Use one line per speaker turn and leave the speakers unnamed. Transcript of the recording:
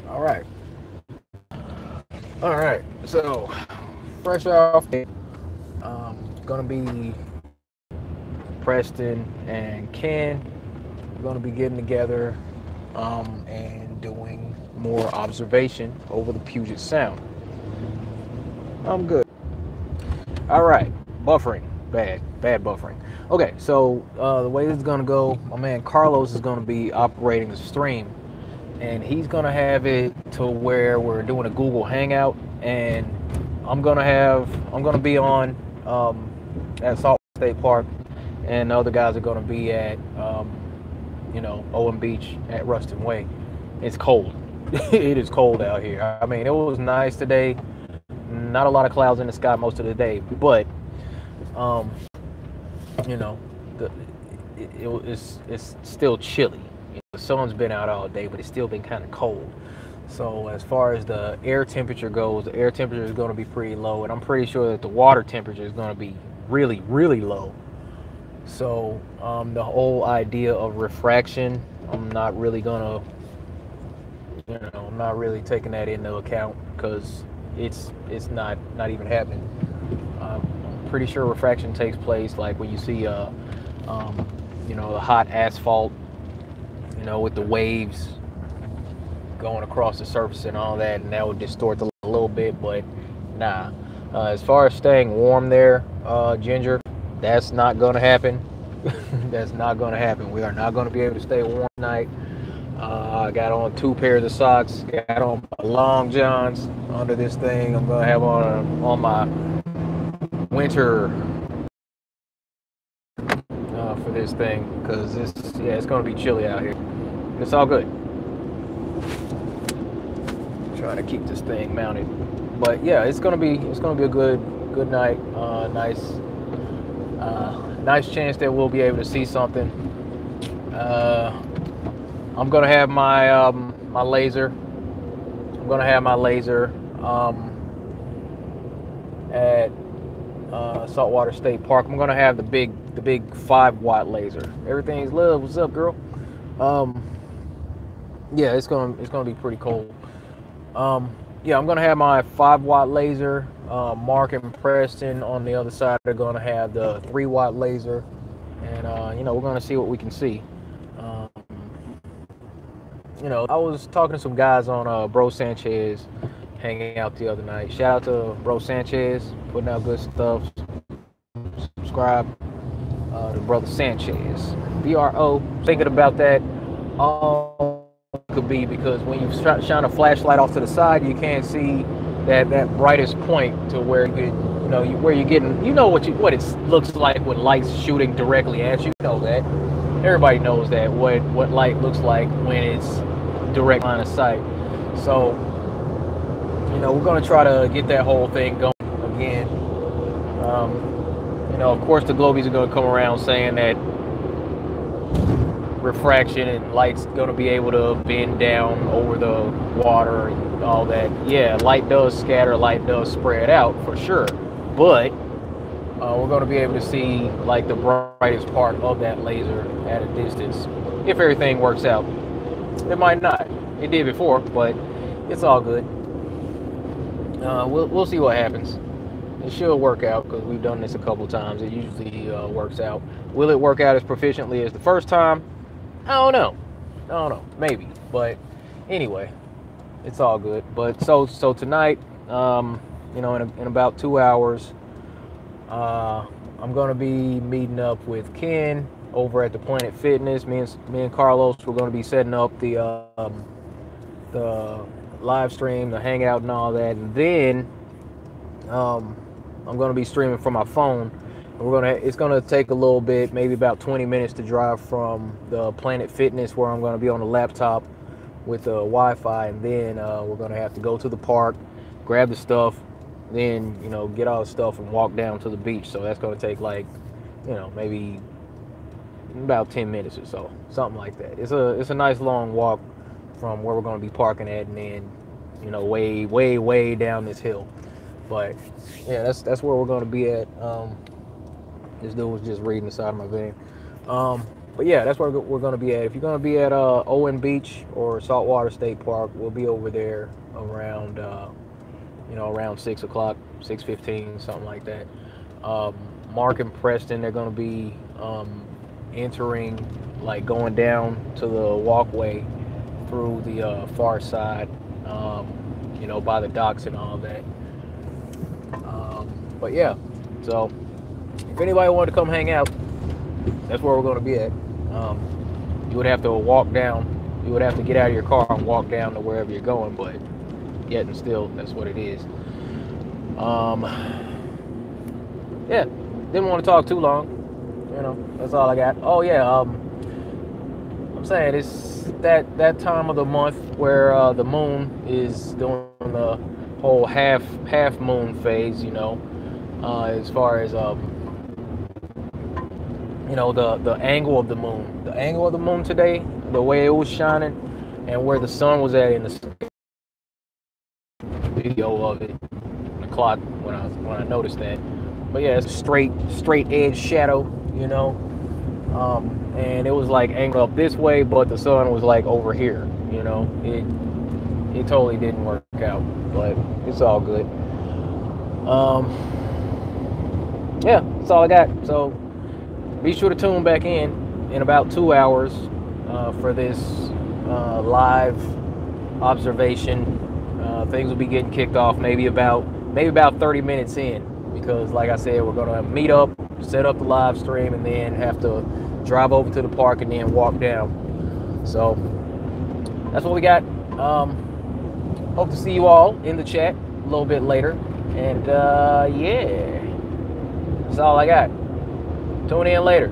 All right. All right. So, fresh off, gonna be Preston and Ken. We're gonna be getting together and doing more observation over the Puget Sound. I'm good. All right. Buffering. Bad buffering. Okay. So the way this is gonna go, my man Carlos is gonna be operating the stream, and he's gonna have it to where we're doing a Google Hangout, and I'm gonna be on at Salt State Park, and the other guys are gonna be at Owen Beach at Ruston Way. It's cold. It is cold out here. I mean, it was nice today. Not a lot of clouds in the sky most of the day, but um, you know, the, it's still chilly. The sun's been out all day, but it's still been kind of cold. So as far as the air temperature goes, the air temperature is going to be pretty low, and I'm pretty sure that the water temperature is going to be really, really low. So the whole idea of refraction, I'm not really gonna, I'm not really taking that into account because it's not even happening. I'm pretty sure refraction takes place like when you see the hot asphalt, with the waves going across the surface and all that, and that would distort a little bit, but nah. As far as staying warm there, Ginger, that's not going to happen. That's not going to happen. We are not going to be able to stay warm tonight. I got on 2 pairs of socks, got on my long johns under this thing. I'm going to have on my winter for this thing because it's going to be chilly out here. It's all good. Trying to keep this thing mounted, but yeah, it's gonna be a good night. Nice chance that we'll be able to see something. I'm gonna have my laser. I'm gonna have my laser at Saltwater State Park. I'm gonna have the big 5-watt laser. Everything's love. What's up, girl? Yeah, it's gonna be pretty cold. Yeah, I'm gonna have my 5-watt laser. Mark and Preston on the other side are gonna have the 3-watt laser, and we're gonna see what we can see. I was talking to some guys on Bro Sanchez, hanging out the other night. Shout out to Bro Sanchez, putting out good stuff. Subscribe to Brother Sanchez, BRO. Thinking about that. Could be because when you shine a flashlight off to the side, you can't see that brightest point to where where you're getting, what it looks like when light's shooting directly at you. You know that. Everybody knows that what light looks like when it's direct line of sight. So we're gonna try to get that whole thing going again. Of course the globies are gonna come around saying that refraction and light's going to be able to bend down over the water and all that. Yeah, light does scatter, light does spread out for sure, but we're going to be able to see like the brightest part of that laser at a distance if everything works out. It might not. It did before, but it's all good. We'll see what happens. It should work out because we've done this a couple times. It usually works out. Will it work out as proficiently as the first time? I don't know. Maybe. But anyway, it's all good. But so tonight, in about 2 hours, I'm gonna be meeting up with Ken over at the Planet Fitness. Me and Carlos, we're gonna be setting up the live stream, the hangout, and all that. And then I'm gonna be streaming from my phone. It's gonna take a little bit, maybe about 20 minutes to drive from the Planet Fitness where I'm gonna be on the laptop with the Wi-Fi, and then we're gonna have to go to the park, grab the stuff, then get all the stuff and walk down to the beach. So that's gonna take like maybe about 10 minutes or so, something like that. It's a nice long walk from where we're gonna be parking at, and then way down this hill. But yeah, that's where we're gonna be at. This dude was just reading the side of my van. But yeah, that's where we're going to be at. If you're going to be at Owen Beach or Saltwater State Park, we'll be over there around around 6 o'clock, 6:15, something like that. Um, Mark and Preston, they're going to be entering, like going down to the walkway through the far side, by the docks and all that. But yeah, so if anybody wanted to come hang out, that's where we're going to be at. You would have to walk down. You would have to get out of your car and walk down to wherever you're going, but yet and still, that's what it is. Yeah, didn't want to talk too long. That's all I got. Oh yeah, I'm saying it's that time of the month where the moon is doing the whole half moon phase. As far as the angle of the moon. The angle of the moon today, the way it was shining, and where the sun was at in the video of it, the clock when I noticed that. But yeah, it's a straight edge shadow, and it was like angled up this way, but the sun was like over here. It totally didn't work out, but it's all good. Yeah, that's all I got. So be sure to tune back in about 2 hours for this live observation. Things will be getting kicked off maybe about 30 minutes in, because like I said, we're going to meet up, set up the live stream, and then have to drive over to the park and then walk down. So that's what we got. Hope to see you all in the chat a little bit later. And yeah, that's all I got. Tune in later.